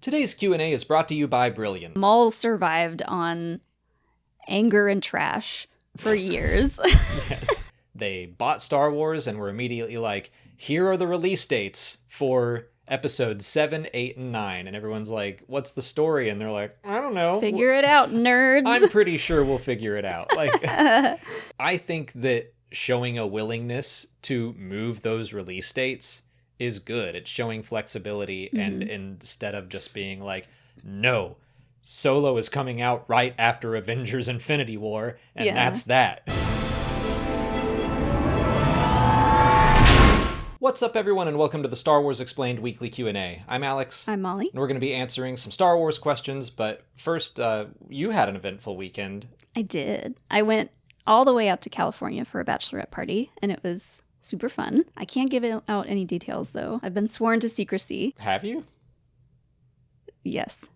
Today's Q&A is brought to you by Brilliant. Maul survived on anger and trash for years. Yes. They bought Star Wars and were immediately like, here are the release dates for episodes 7, 8, and 9. And everyone's like, what's the story? And they're like, I don't know. Figure it out, nerds. I'm pretty sure we'll figure it out. Like, I think that showing a willingness to move those release dates is good. It's showing flexibility, and instead of just being like, no, Solo is coming out right after Avengers Infinity War, and that's that. What's up, everyone, and welcome to the Star Wars Explained Weekly Q&A. I'm Alex. I'm Molly. And we're going to be answering some Star Wars questions, but first, you had an eventful weekend. I did. I went all the way out to California for a bachelorette party, and it was super fun. I can't give out any details, though. I've been sworn to secrecy. Have you? Yes.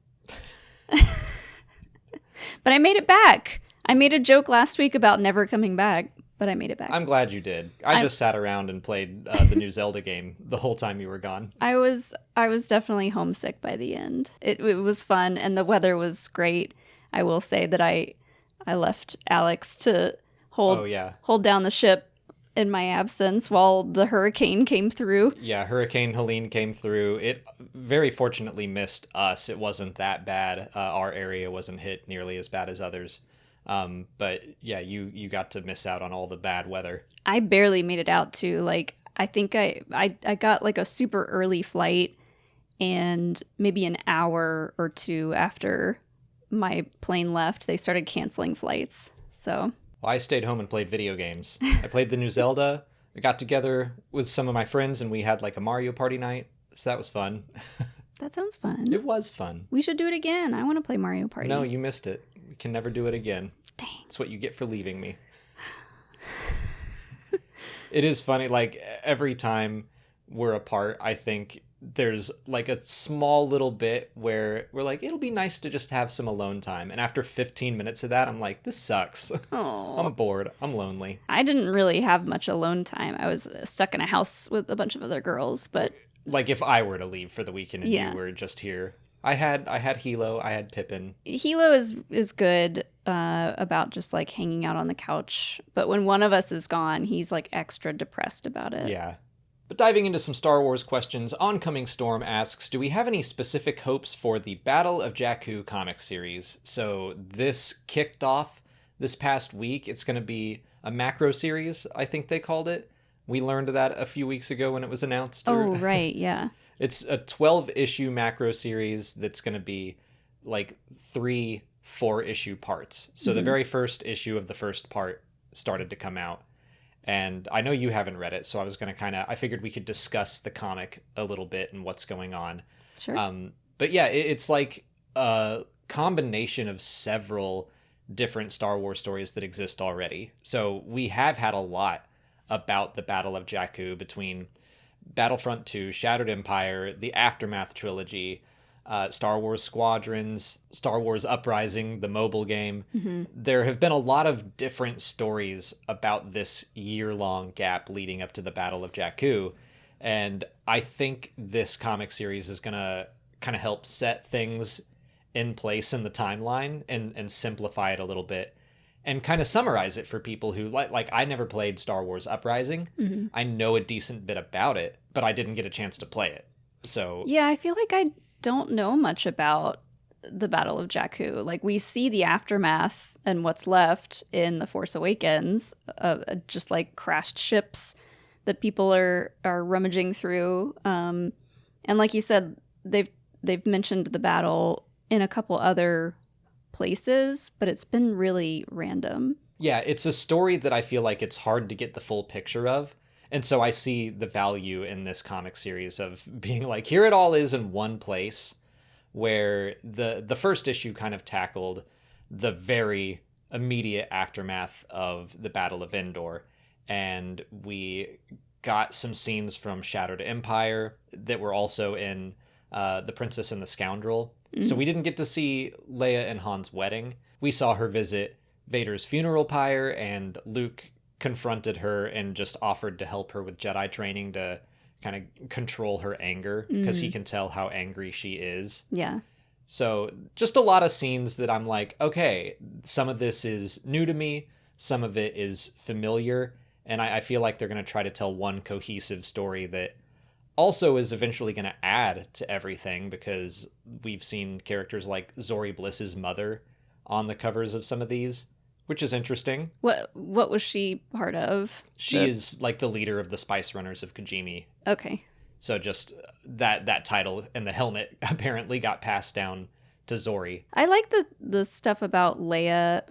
But I made it back. I made a joke last week about never coming back, but I made it back. I'm glad you did. I just sat around and played the new Zelda game the whole time you were gone. I was definitely homesick by the end. It was fun, and the weather was great. I will say that I left Alex to hold down the ship in my absence while the hurricane came through. Yeah, Hurricane Helene came through. It very fortunately missed us. It wasn't that bad. Our area wasn't hit nearly as bad as others. But yeah, you got to miss out on all the bad weather. I barely made it out to, I think I got like a super early flight, and maybe an hour or two after my plane left, they started canceling flights. So... Well, I stayed home and played video games. I played the new Zelda. I got together with some of my friends and we had like a Mario Party night. So that was fun. That sounds fun. It was fun. We should do it again. I want to play Mario Party. No, you missed it. We can never do it again. Dang. That's what you get for leaving me. It is funny. Like every time we're apart, I think there's like a small little bit where we're like, it'll be nice to just have some alone time. And after 15 minutes of that, I'm like, this sucks. I'm bored. I'm lonely. I didn't really have much alone time. I was stuck in a house with a bunch of other girls, but... Like if I were to leave for the weekend and you were just here. I had Hilo, I had Pippin. Hilo is good about just like hanging out on the couch. But when one of us is gone, he's like extra depressed about it. Yeah. But diving into some Star Wars questions, Oncoming Storm asks, do we have any specific hopes for the Battle of Jakku comic series? So this kicked off this past week. It's going to be a macro series, I think they called it. We learned that a few weeks ago when it was announced. Oh, right, yeah. It's a 12-issue macro series that's going to be like 3 4-issue parts. So the very first issue of the first part started to come out. And I know you haven't read it, so I was going to I figured we could discuss the comic a little bit and what's going on. Sure. But yeah, it's like a combination of several different Star Wars stories that exist already. So we have had a lot about the Battle of Jakku between Battlefront 2, Shattered Empire, the Aftermath trilogy, Star Wars Squadrons, Star Wars Uprising, the mobile game. Mm-hmm. There have been a lot of different stories about this year-long gap leading up to the Battle of Jakku. And I think this comic series is going to kind of help set things in place in the timeline and simplify it a little bit and kind of summarize it for people who, like I never played Star Wars Uprising. Mm-hmm. I know a decent bit about it, but I didn't get a chance to play it. So yeah, I feel like I don't know much about the Battle of Jakku. Like, we see the aftermath and what's left in The Force Awakens, just like crashed ships that people are rummaging through. And like you said, they've mentioned the battle in a couple other places, but it's been really random. Yeah, it's a story that I feel like it's hard to get the full picture of. And so I see the value in this comic series of being like, here it all is in one place, where the first issue kind of tackled the very immediate aftermath of the Battle of Endor. And we got some scenes from Shattered Empire that were also in The Princess and the Scoundrel. Mm-hmm. So we didn't get to see Leia and Han's wedding. We saw her visit Vader's funeral pyre, and Luke confronted her and just offered to help her with Jedi training to kind of control her anger because he can tell how angry she is. Yeah. So just a lot of scenes that I'm like, okay, some of this is new to me, some of it is familiar, and I feel like they're going to try to tell one cohesive story that also is eventually going to add to everything, because we've seen characters like Zori Bliss's mother on the covers of some of these, which is interesting. What was she part of? She is like the leader of the Spice Runners of Kajimi. Okay. So just that title and the helmet apparently got passed down to Zori. I like the stuff about Leia,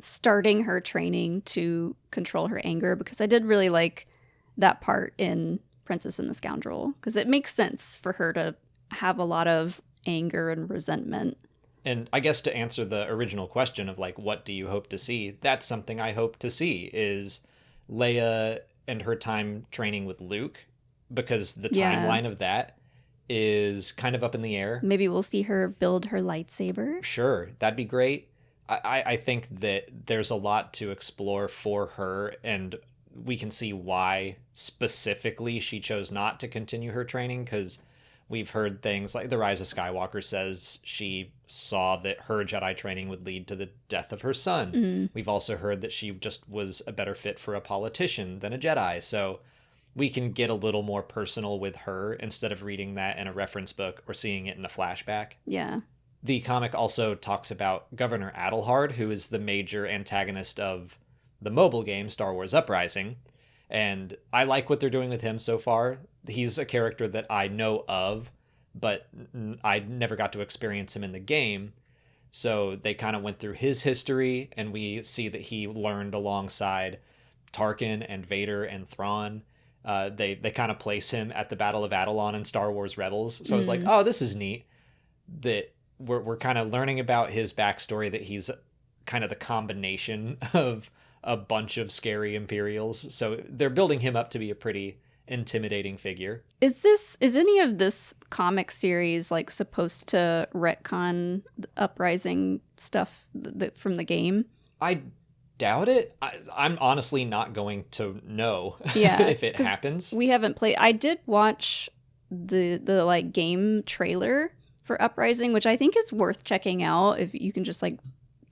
starting her training to control her anger, because I did really like that part in Princess and the Scoundrel, because it makes sense for her to have a lot of anger and resentment. And I guess to answer the original question of like, what do you hope to see? That's something I hope to see, is Leia and her time training with Luke, because the timeline of that is kind of up in the air. Maybe we'll see her build her lightsaber. Sure, that'd be great. I think that there's a lot to explore for her, and we can see why specifically she chose not to continue her training, because we've heard things like The Rise of Skywalker says she saw that her Jedi training would lead to the death of her son. We've also heard that she just was a better fit for a politician than a Jedi. So we can get a little more personal with her instead of reading that in a reference book or seeing it in a flashback. Yeah. The comic also talks about Governor Adelhard, who is the major antagonist of the mobile game Star Wars Uprising. And I like what they're doing with him so far. He's a character that I know of, but I never got to experience him in the game. So they kind of went through his history, and we see that he learned alongside Tarkin and Vader and Thrawn. They kind of place him at the Battle of Atollon in Star Wars Rebels. So I was like, oh, this is neat that we're kind of learning about his backstory, that he's kind of the combination of a bunch of scary Imperials. So they're building him up to be a pretty intimidating figure. Is any of this comic series like supposed to retcon the Uprising stuff from the game? I doubt it. I'm honestly not going to know if it happens. We haven't played. I did watch the like game trailer for Uprising, which I think is worth checking out. If you can just like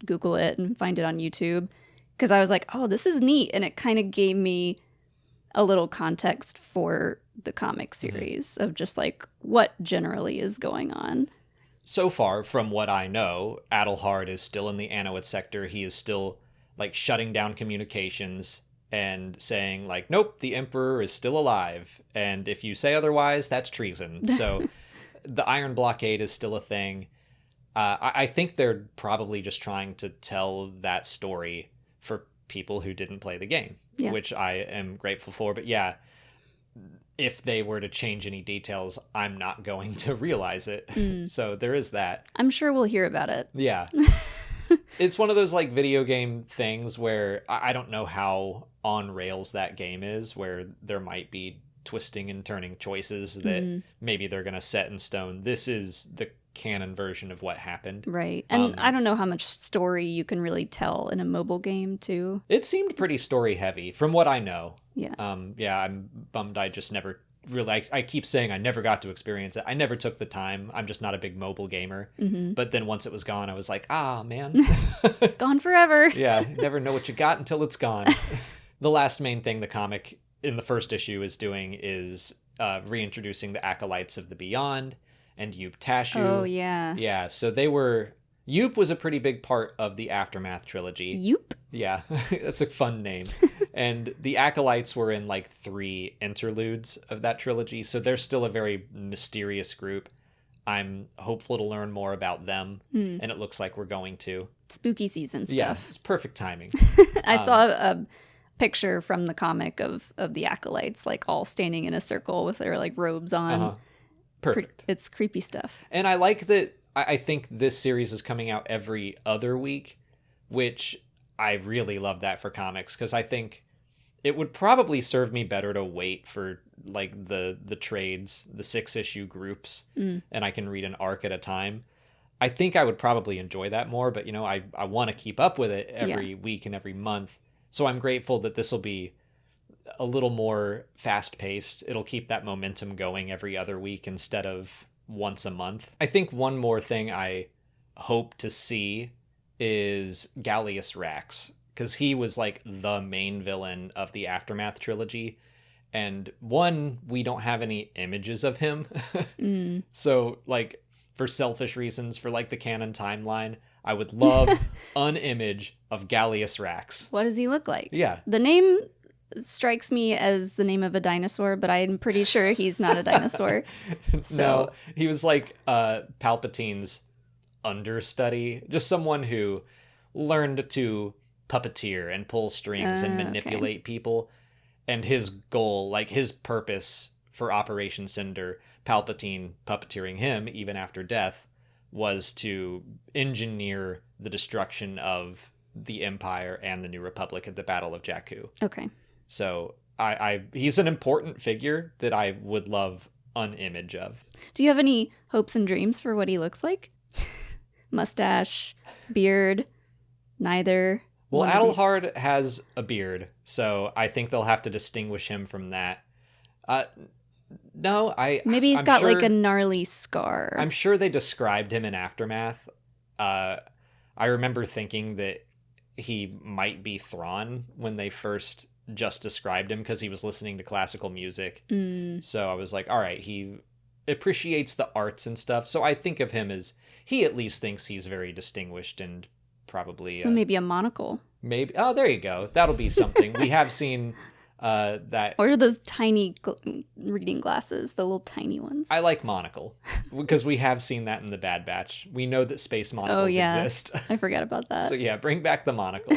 Google it and find it on YouTube, because I was like, oh, this is neat, and it kind of gave me a little context for the comic series of just like what generally is going on. So far, from what I know, Adelhard is still in the Anowit sector. He is still like shutting down communications and saying like, nope, the Emperor is still alive, and if you say otherwise, that's treason. So the Iron Blockade is still a thing. I think they're probably just trying to tell that story for people who didn't play the game, which I am grateful for. But yeah, if they were to change any details, I'm not going to realize it. So there is that. I'm sure we'll hear about it. Yeah. It's one of those like video game things where I don't know how on rails that game is, where there might be twisting and turning choices that maybe they're going to set in stone. This is the canon version of what happened. Right. And I don't know how much story you can really tell in a mobile game too. It seemed pretty story heavy from what I know. Yeah. I'm bummed I just never really, I keep saying I never got to experience it. I never took the time. I'm just not a big mobile gamer. But then once it was gone, I was like, man. Gone forever. Yeah. You never know what you got until it's gone. The last main thing the comic in the first issue is doing is reintroducing the Acolytes of the Beyond and Yup Tashu. Oh, yeah. Yeah, so Yup was a pretty big part of the Aftermath trilogy. Yup? Yeah, that's a fun name. And the Acolytes were in like 3 interludes of that trilogy, so they're still a very mysterious group. I'm hopeful to learn more about them, and it looks like we're going to. Spooky season stuff. Yeah, it's perfect timing. I saw a picture from the comic of the Acolytes, like all standing in a circle with their like robes on. Perfect. It's creepy stuff. And I like that. I think this series is coming out every other week, which I really love that for comics, because I think it would probably serve me better to wait for like the trades, the 6-issue groups, and I can read an arc at a time. I think I would probably enjoy that more, but I want to keep up with it every week and every month. So I'm grateful that this will be a little more fast paced. It'll keep that momentum going every other week instead of once a month. I think one more thing I hope to see is Gallius Rax, because he was like the main villain of the Aftermath trilogy. And one, we don't have any images of him. So, like, for selfish reasons, for like the canon timeline, I would love an image of Gallius Rax. What does he look like? Yeah. The name strikes me as the name of a dinosaur, but I'm pretty sure he's not a dinosaur. No, he was like Palpatine's understudy, just someone who learned to puppeteer and pull strings and manipulate people. And his goal, like his purpose for Operation Cinder, Palpatine puppeteering him even after death, was to engineer the destruction of the Empire and the New Republic at the Battle of Jakku. Okay. So he's an important figure that I would love an image of. Do you have any hopes and dreams for what he looks like? Mustache, beard, neither. Well, Adelhard has a beard, so I think they'll have to distinguish him from that. No, maybe he's I'm got sure, like a gnarly scar. I'm sure they described him in Aftermath. I remember thinking that he might be Thrawn when they first just described him, because he was listening to classical music. So I was like, all right, he appreciates the arts and stuff. So I think of him as, he at least thinks he's very distinguished and probably... So maybe a monocle. Maybe. Oh, there you go. That'll be something. We have seen that... Or those tiny reading glasses, the little tiny ones. I like monocle, because we have seen that in the Bad Batch. We know that space monocles exist. I forgot about that. So yeah, bring back the monocle.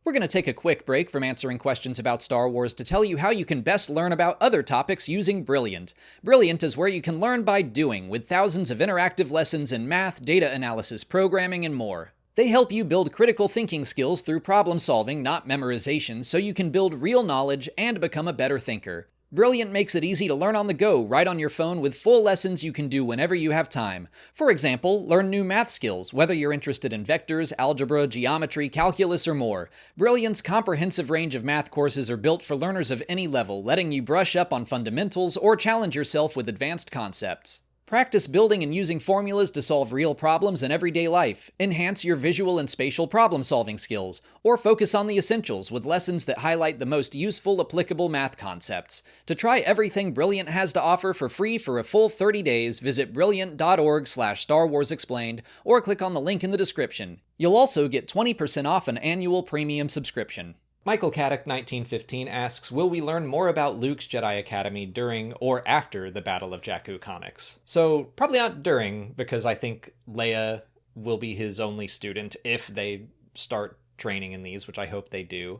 We're going to take a quick break from answering questions about Star Wars to tell you how you can best learn about other topics using Brilliant. Brilliant is where you can learn by doing, with thousands of interactive lessons in math, data analysis, programming, and more. They help you build critical thinking skills through problem solving, not memorization, so you can build real knowledge and become a better thinker. Brilliant makes it easy to learn on the go, right on your phone, with full lessons you can do whenever you have time. For example, learn new math skills, whether you're interested in vectors, algebra, geometry, calculus, or more. Brilliant's comprehensive range of math courses are built for learners of any level, letting you brush up on fundamentals or challenge yourself with advanced concepts. Practice building and using formulas to solve real problems in everyday life, enhance your visual and spatial problem-solving skills, or focus on the essentials with lessons that highlight the most useful, applicable math concepts. To try everything Brilliant has to offer for free for a full 30 days, visit brilliant.org/Star Wars Explained, or click on the link in the description. You'll also get 20% off an annual premium subscription. Michael Caddick 1915 asks, will we learn more about Luke's Jedi Academy during or after the Battle of Jakku comics? So probably not during, because I think Leia will be his only student if they start training in these, which I hope they do.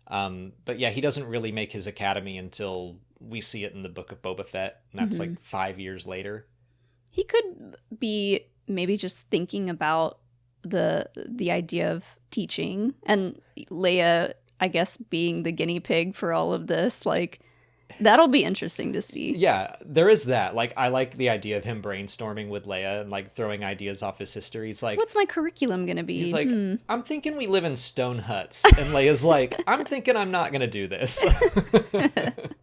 But yeah, he doesn't really make his academy until we see it in the Book of Boba Fett, and that's like 5 years later. He could be maybe just thinking about the idea of teaching, and Leia, I guess, being the guinea pig for all of this. Like, that'll be interesting to see. Yeah, there is that. Like, I like the idea of him brainstorming with Leia and like throwing ideas off his sister. He's like, what's my curriculum gonna be? He's like, I'm thinking we live in stone huts. And Leia's like, I'm thinking I'm not gonna do this.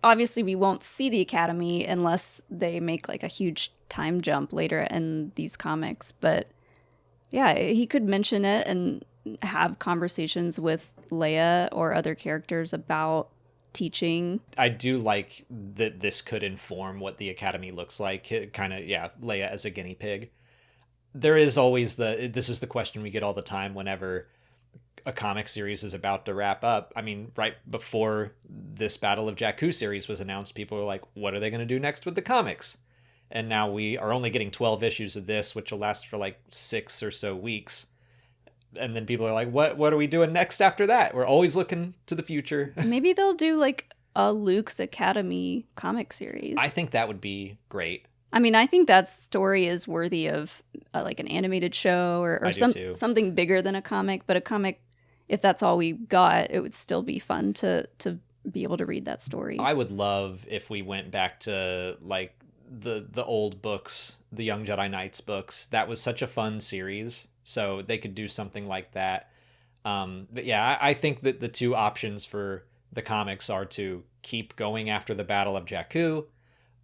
Obviously, we won't see the Academy unless they make like a huge time jump later in these comics. But yeah, he could mention it and have conversations with Leia or other characters about teaching. I do like that this could inform what the Academy looks like. Kind of, yeah, Leia as a guinea pig. There is always this is the question we get all the time whenever a comic series is about to wrap up. I mean, right before this Battle of Jakku series was announced, people were like, what are they going to do next with the comics? And now we are only getting 12 issues of this, which will last for like 6 or so weeks. And then people are like, what are we doing next after that? We're always looking to the future. Maybe they'll do like a Luke's Academy comic series. I think that would be great. I mean, I think that story is worthy of like an animated show or something bigger than a comic. But a comic, if that's all we got, it would still be fun to be able to read that story. I would love if we went back to like the old books, the Young Jedi Knights books. That was such a fun series. So they could do something like that. But yeah, I think that the two options for the comics are to keep going after the Battle of Jakku,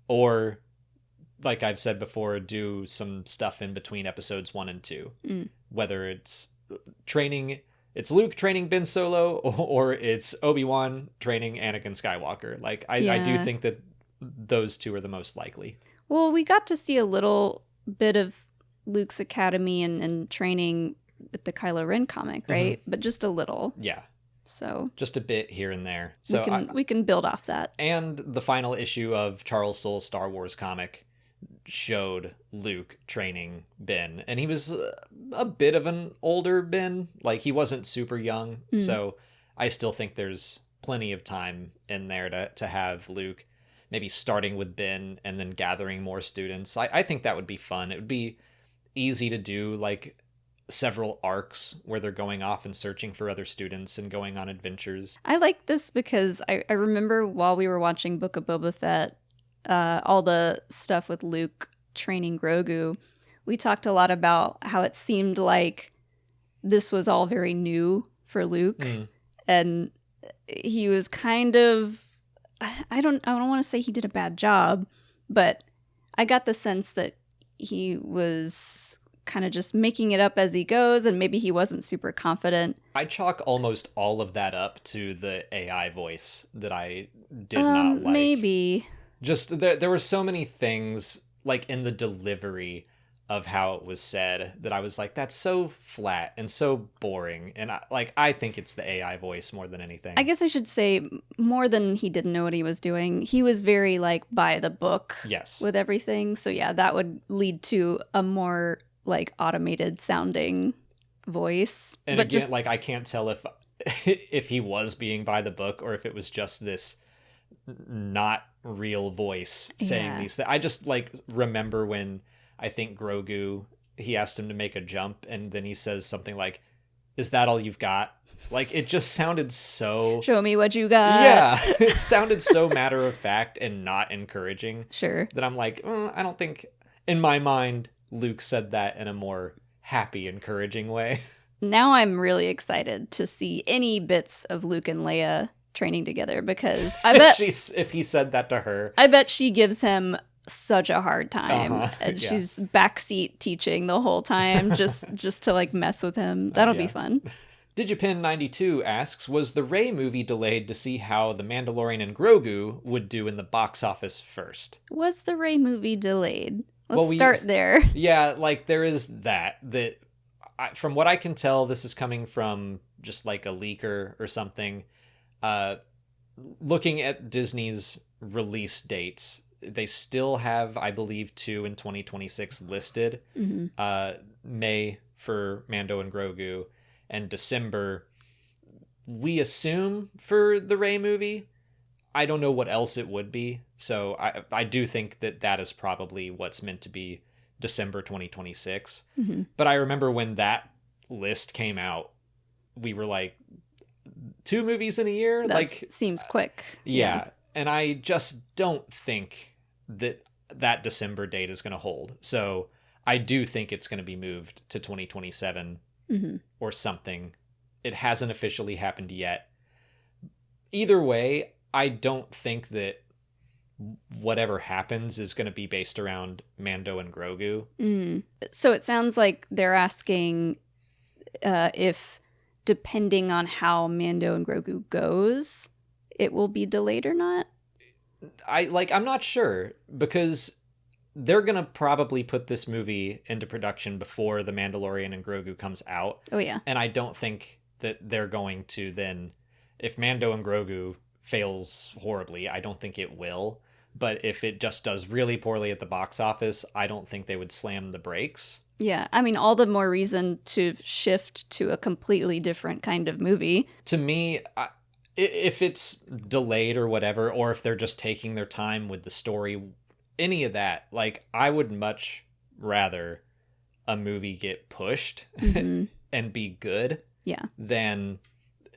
or, like I've said before, do some stuff in between episodes 1 and 2. Whether it's Luke training Ben Solo, or it's Obi-Wan training Anakin Skywalker. Like, I do think that those two are the most likely. Well, we got to see a little bit of Luke's academy and training with the Kylo Ren comic, right? But just a little. Yeah. So just a bit here and there. So we can build off that. And the final issue of Charles Soule's Star Wars comic showed Luke training Ben, and he was a bit of an older Ben. Like, he wasn't super young. So I still think there's plenty of time in there to have Luke maybe starting with Ben and then gathering more students. I think that would be fun. It would be easy to do, like, several arcs where they're going off and searching for other students and going on adventures. I like this because I remember while we were watching Book of Boba Fett, all the stuff with Luke training Grogu, we talked a lot about how it seemed like this was all very new for Luke. And he was kind of, I don't want to say he did a bad job, but I got the sense that he was kind of just making it up as he goes, and maybe he wasn't super confident. I chalk almost all of that up to the AI voice that I did not like. Maybe. Just there were so many things, like, in the delivery of how it was said that I was like, that's so flat and so boring. And I think it's the AI voice more than anything. I guess I should say, more than he didn't know what he was doing, he was very, like, by the book. Yes. With everything. So yeah, that would lead to a more, like, automated sounding voice. And but again, like, I can't tell if he was being by the book or if it was just this not real voice saying these things. I just, like, remember when I think Grogu, he asked him to make a jump, and then he says something like, "Is that all you've got?" Like, it just sounded so... Show me what you got. Yeah, it sounded so matter of fact and not encouraging. Sure. That I'm like, I don't think, in my mind, Luke said that in a more happy, encouraging way. Now I'm really excited to see any bits of Luke and Leia training together, because I bet if he said that to her, I bet she gives him such a hard time, and yeah. she's backseat teaching the whole time just to, like, mess with him. That'll be fun. Digipin92 asks, was the Rey movie delayed to see how The Mandalorian and Grogu would do in the box office first? Was the Rey movie delayed? Let's start there. Yeah, like, there is that from what I can tell, this is coming from just, like, a leaker or something. Looking at Disney's release dates, they still have, I believe, 2 in 2026 listed. May for Mando and Grogu, and December, we assume, for the Rey movie. I don't know what else it would be. So I do think that is probably what's meant to be December 2026. But I remember when that list came out, we were like, 2 movies in a year? That like, seems quick. Yeah. And I just don't think that December date is going to hold. So I do think it's going to be moved to 2027 or something. It hasn't officially happened yet. Either way, I don't think that whatever happens is going to be based around Mando and Grogu. So it sounds like they're asking if, depending on how Mando and Grogu goes, it will be delayed or not? I'm not sure, because they're going to probably put this movie into production before The Mandalorian and Grogu comes out. Oh, yeah. And I don't think that they're going to then, if Mando and Grogu fails horribly, I don't think it will. But if it just does really poorly at the box office, I don't think they would slam the brakes. Yeah, I mean, all the more reason to shift to a completely different kind of movie. To me, if it's delayed or whatever, or if they're just taking their time with the story, any of that, like, I would much rather a movie get pushed and be good than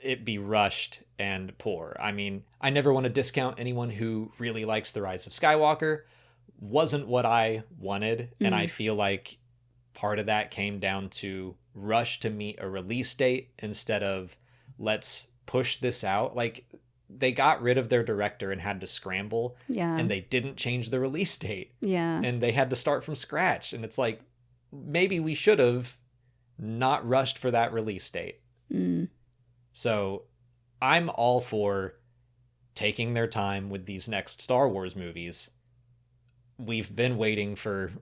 it be rushed and poor. I mean, I never want to discount anyone who really likes The Rise of Skywalker. Wasn't what I wanted, and I feel like part of that came down to rush to meet a release date instead of let's push this out. Like, they got rid of their director and had to scramble, Yeah. and they didn't change the release date, Yeah. and they had to start from scratch. And it's like, maybe we should have not rushed for that release date. Mm. So I'm all for taking their time with these next Star Wars movies. We've been waiting for,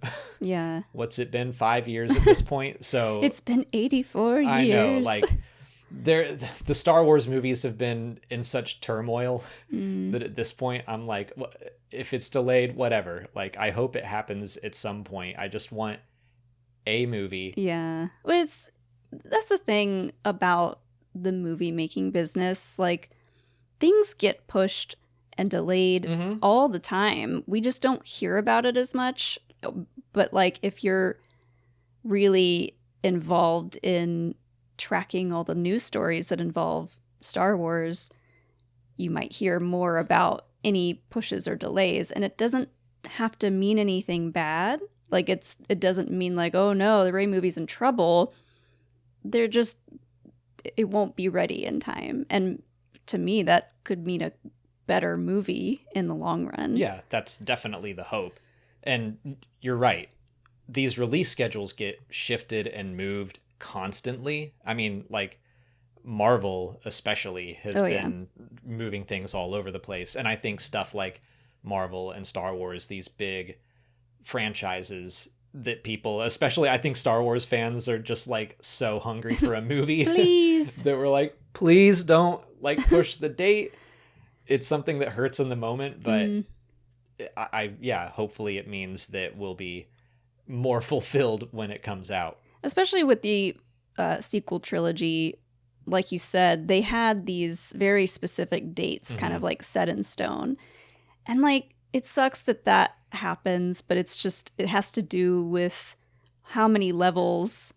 Yeah. what's it been, 5 years at this point? So It's been 84 years. I know, like, the Star Wars movies have been in such turmoil that at this point I'm like, if it's delayed, whatever. Like, I hope it happens at some point. I just want a movie. Yeah. Well, that's the thing about the movie making business. Like, things get pushed and delayed all the time. We just don't hear about it as much. But, like, if you're really involved in tracking all the news stories that involve Star Wars, you might hear more about any pushes or delays. And it doesn't have to mean anything bad. Like, it doesn't mean like, oh no, the Rey movie's in trouble. They're just, it won't be ready in time. And to me, that could mean a better movie in the long run. Yeah, that's definitely the hope. And you're right. These release schedules get shifted and moved constantly. I mean, like, Marvel especially has been moving things all over the place. And I think stuff like Marvel and Star Wars, these big franchises that people, especially I think Star Wars fans, are just like so hungry for a movie. Please. That we're like, please don't like push the date. It's something that hurts in the moment, but hopefully it means that we'll be more fulfilled when it comes out. Especially with the sequel trilogy, like you said, they had these very specific dates kind of like set in stone. And like, it sucks that happens, but it's just, it has to do with how many levels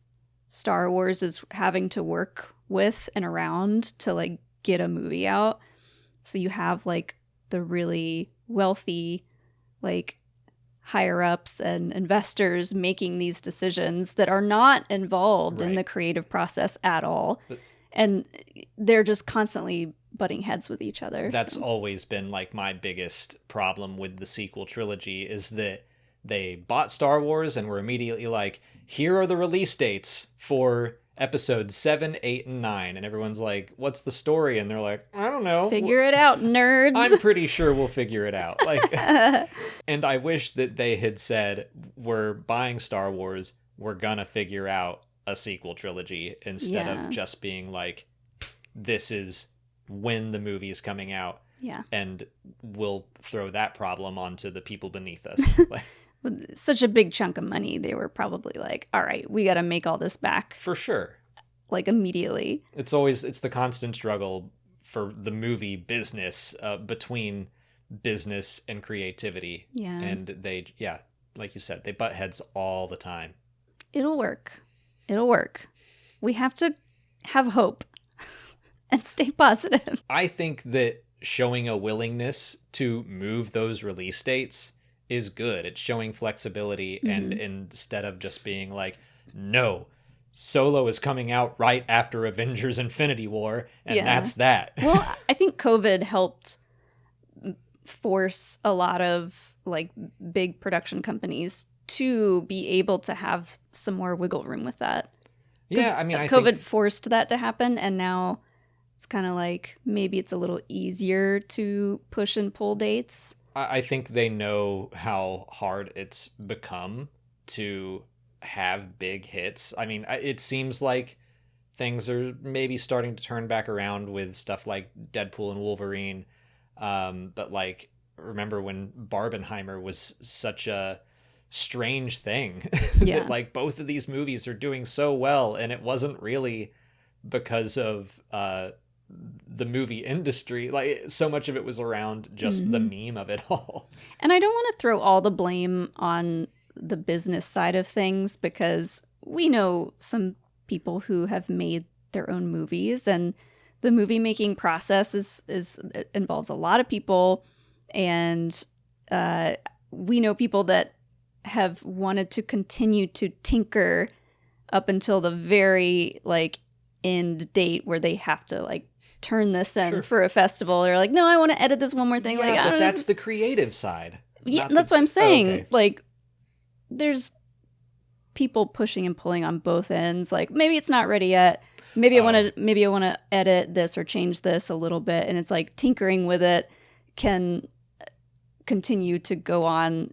Star Wars is having to work with and around to like get a movie out. So you have like the really wealthy, like, higher ups and investors making these decisions that are not involved in the creative process at all. And they're just constantly butting heads with each other. That's always been like my biggest problem with the sequel trilogy, is that they bought Star Wars and were immediately like, here are the release dates for episodes 7, 8, and 9. And everyone's like, what's the story? And they're like, I don't know. Figure it out, nerds. I'm pretty sure we'll figure it out. Like, and I wish that they had said, we're buying Star Wars, we're gonna figure out a sequel trilogy, instead of just being like, this is when the movie is coming out. Yeah. And we'll throw that problem onto the people beneath us. Like, with such a big chunk of money, they were probably like, all right, we got to make all this back. for sure. Like, immediately. It's the constant struggle for the movie business, between business and creativity. Yeah. And they, like you said, they butt heads all the time. It'll work. It'll work. We have to have hope and stay positive. I think that showing a willingness to move those release dates is good. It's showing flexibility, and instead of just being like, no, Solo is coming out right after Avengers Infinity War, and that's that. Well, I think COVID helped force a lot of like big production companies to be able to have some more wiggle room with that. Yeah, I mean, I COVID think forced that to happen, and now it's kind of like maybe it's a little easier to push and pull dates. I think they know how hard it's become to have big hits. I mean, it seems like things are maybe starting to turn back around with stuff like Deadpool and Wolverine. But like, remember when Barbenheimer was such a strange thing that like both of these movies are doing so well, and it wasn't really because of the movie industry. Like, so much of it was around just the meme of it all. And I don't want to throw all the blame on the business side of things, because we know some people who have made their own movies, and the movie making process it involves a lot of people, and we know people that have wanted to continue to tinker up until the very like end date where they have to like turn this in Sure. for a festival. They're like, no, I want to edit this one more thing. Yeah, like, I but don't that's the creative side. yeah, not that's the- what I'm saying. Oh, okay. Like, there's people pushing and pulling on both ends. Like, maybe it's not ready yet. Maybe I want to edit this or change this a little bit. And it's like tinkering with it can continue to go on,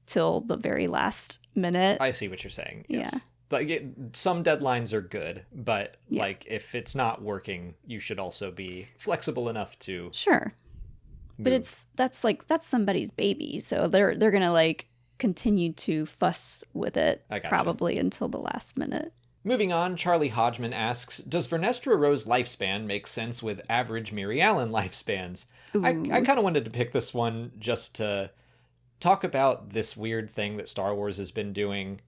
till the very last minute. I see what you're saying. Yes. Yeah. Like some deadlines are good, but Yeah. like if it's not working, you should also be flexible enough to Sure. But move. that's somebody's baby. So they're going to like continue to fuss with it I gotcha. probably until the last minute. Moving on, Charlie Hodgman asks, does Vernestra Row's lifespan make sense with average Miri Allen lifespans? I Ooh. kind of wanted to pick this one just to talk about this weird thing that Star Wars has been doing,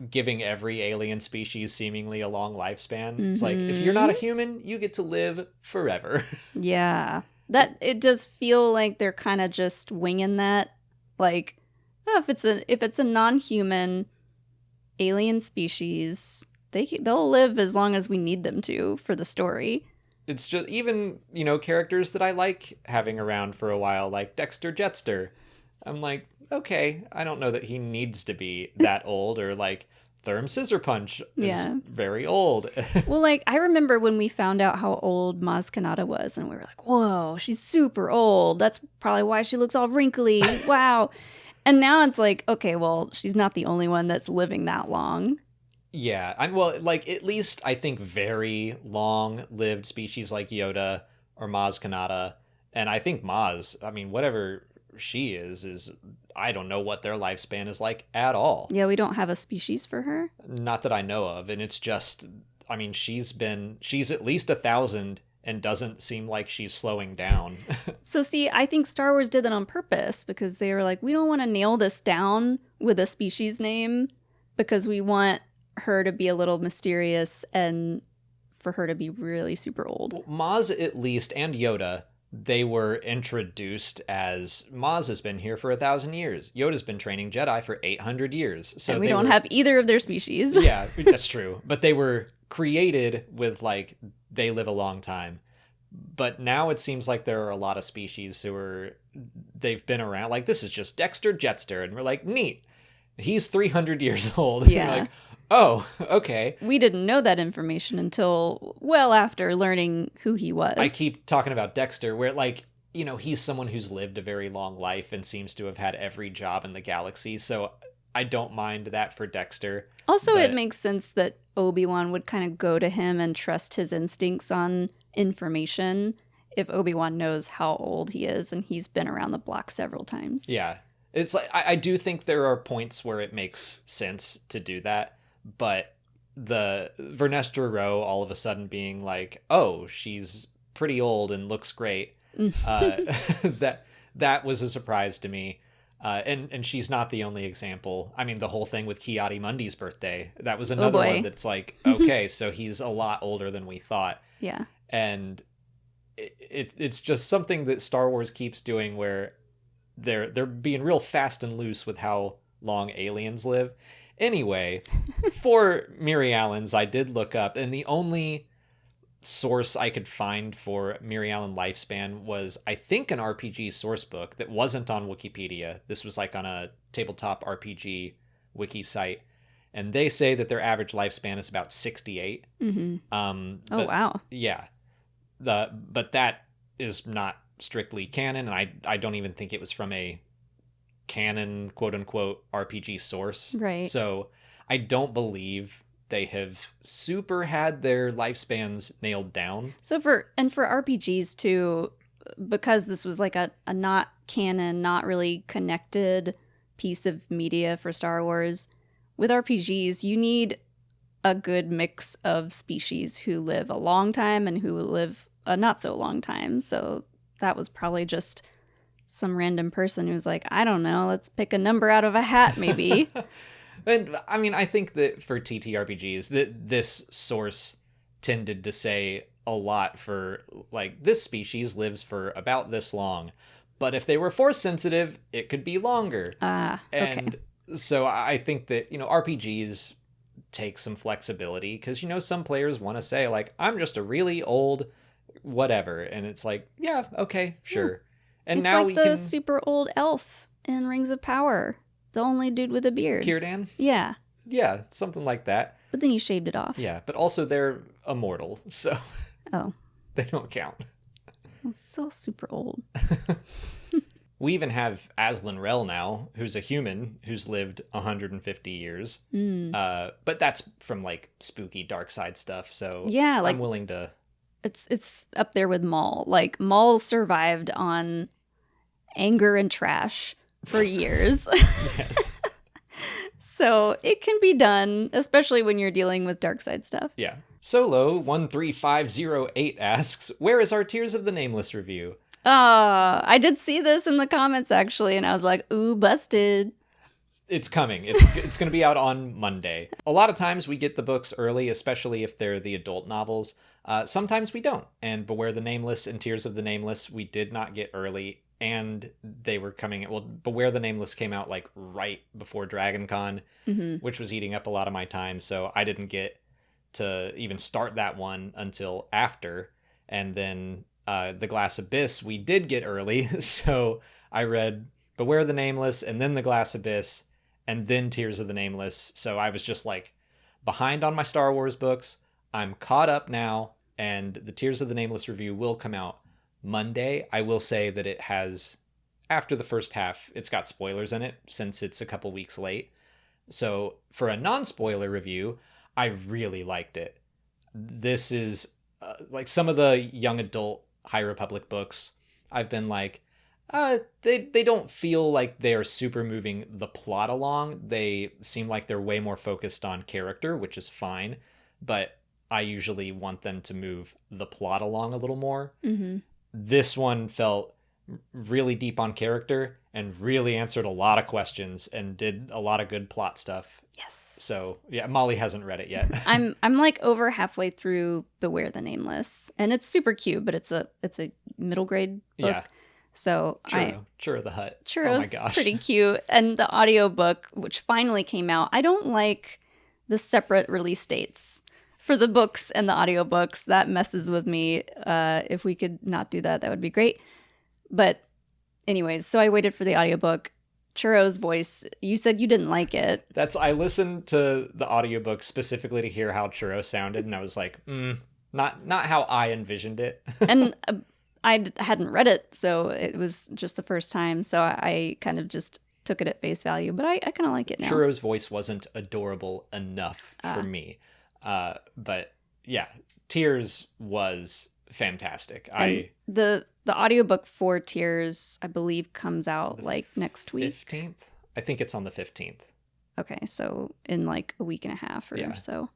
giving every alien species seemingly a long lifespan. It's like, if you're not a human, you get to live forever. Yeah. That it does feel like they're kind of just winging that. Like, oh, if it's a non-human alien species, they'll live as long as we need them to for the story. It's just even, characters that I like having around for a while, like Dexter Jetster. I'm like, okay, I don't know that he needs to be that old, or like Therm Scissor Punch is Yeah. very old. Well, like, I remember when we found out how old Maz Kanata was, and we were like, whoa, she's super old. That's probably why she looks all wrinkly. Wow. And now it's like, okay, well, she's not the only one that's living that long. Yeah, like at least I think very long-lived species like Yoda or Maz Kanata, and I think Maz, I mean, whatever she is I don't know what their lifespan is like at all. Yeah, we don't have a species for her. Not that I know of, and it's just, I mean, she's at least 1,000 and doesn't seem like she's slowing down. So see, I think Star Wars did that on purpose because they were like, we don't want to nail this down with a species name because we want her to be a little mysterious and for her to be really super old. Maz, at least, and Yoda, they were introduced as Maz has been here for 1,000 years. Yoda's been training Jedi for 800 years. So And we don't have either of their species. Yeah, that's true. But they were created with like they live a long time. But now it seems like there are a lot of species they've been around. Like this is just Dexter Jetster, and we're like, neat. He's 300 years old. Yeah. We're like, oh, okay. We didn't know that information until well after learning who he was. I keep talking about Dexter, where like, he's someone who's lived a very long life and seems to have had every job in the galaxy. So I don't mind that for Dexter. Also, but it makes sense that Obi-Wan would kind of go to him and trust his instincts on information if Obi-Wan knows how old he is and he's been around the block several times. Yeah. It's like, I do think there are points where it makes sense to do that, but the Vernestra Row all of a sudden being like, oh, she's pretty old and looks great. That was a surprise to me. And she's not the only example. I mean, the whole thing with Ki-Adi-Mundi's birthday, that was another boy. one that's like, okay, so he's a lot older than we thought. Yeah. And it's just something that Star Wars keeps doing where they're being real fast and loose with how long aliens live. Anyway, for Miri Allen's, I did look up, and the only source I could find for Miri Allen lifespan was, I think, an RPG source book that wasn't on Wikipedia. This was like on a tabletop RPG wiki site, and they say that their average lifespan is about 68. Mm-hmm. Oh Wow. Yeah, but that is not strictly canon, and I don't even think it was from a canon quote unquote RPG source. Right. So I don't believe they have super had their lifespans nailed down. So for RPGs too, because this was like a not canon, not really connected piece of media for Star Wars, with RPGs, you need a good mix of species who live a long time and who live a not so long time. So that was probably just some random person who's like, I don't know, let's pick a number out of a hat maybe. And I mean, I think that for TTRPGs, that this source tended to say a lot for like, this species lives for about this long, but if they were force sensitive, it could be longer. Okay. And so I think that, RPGs take some flexibility because, some players want to say like, I'm just a really old whatever. And it's like, yeah, okay, sure. And it's now like we the can super old elf in Rings of Power, the only dude with a beard. Círdan? Yeah, Yeah, something like that. but then he shaved it off. Yeah, but also they're immortal, so Oh, they don't count. well, still super old. We even have Aslan Rel now, who's a human who's lived 150 years. But that's from like spooky dark side stuff, so Yeah, like I'm willing to. it's up there with Maul. Like Maul survived on anger and trash for years. Yes. So it can be done, especially when you're dealing with dark side stuff. Yeah. Solo13508 asks, where is our Tears of the Nameless review? I did see this in the comments actually, and I was like, ooh, busted. It's coming. It's going to be out on Monday. A lot of times we get the books early, especially if they're the adult novels. Sometimes we don't. And Beware the Nameless and Tears of the Nameless, we did not get early. And they were coming. Well, Beware the Nameless came out like right before Dragon Con, which was eating up a lot of my time. So I didn't get to even start that one until after. And then The Glass Abyss, we did get early. So I read Beware the Nameless and then The Glass Abyss and then Tears of the Nameless. So I was just like behind on my Star Wars books. I'm caught up now, and the Tears of the Nameless review will come out Monday. I will say that it has, after the first half, it's got spoilers in it since it's a couple weeks late. So for a non-spoiler review, I really liked it. This is like some of the young adult High Republic books. I've been like, they don't feel like they are super moving the plot along. They seem like they're way more focused on character, which is fine. But I usually want them to move the plot along a little more. This one felt really deep on character and really answered a lot of questions and did a lot of good plot stuff. Yes. So yeah, Molly hasn't read it yet. I'm like over halfway through Beware the Nameless, and it's super cute, but it's a middle grade book. Yeah. So Churro the Hutt. Churro's Oh my gosh. pretty cute, and the audiobook, which finally came out. I don't like the separate release dates for the books and the audiobooks. That messes with me. If we could not do that, that would be great. But anyways, so I waited for the audiobook. Churro's voice, you said you didn't like it. I listened to the audiobook specifically to hear how Churro sounded, and I was like, not how I envisioned it. And hadn't read it, so it was just the first time. So I kind of just took it at face value, but I kind of like it now. Churro's voice wasn't adorable enough for me. But yeah, Tears was fantastic. The audiobook for Tears, I believe, comes out like next week. 15th? I think it's on the 15th. Okay, so in like a week and a half or so.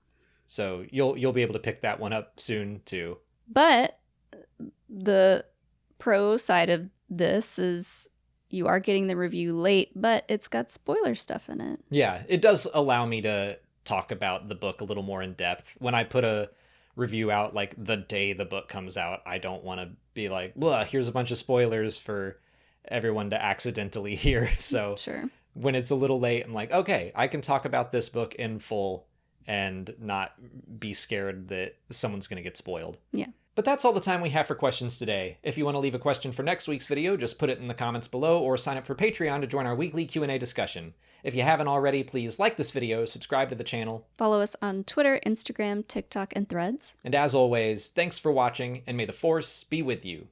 So you'll be able to pick that one up soon too. But the pro side of this is you are getting the review late, but it's got spoiler stuff in it. Yeah, it does allow me to talk about the book a little more in depth. When I put a review out like the day the book comes out, I don't want to be like, well, here's a bunch of spoilers for everyone to accidentally hear. So sure. When it's a little late, I'm like, okay, I can talk about this book in full and not be scared that someone's going to get spoiled. Yeah. But that's all the time we have for questions today. If you want to leave a question for next week's video, just put it in the comments below or sign up for Patreon to join our weekly Q&A discussion. If you haven't already, please like this video, subscribe to the channel. Follow us on Twitter, Instagram, TikTok, and Threads. And as always, thanks for watching, and may the Force be with you.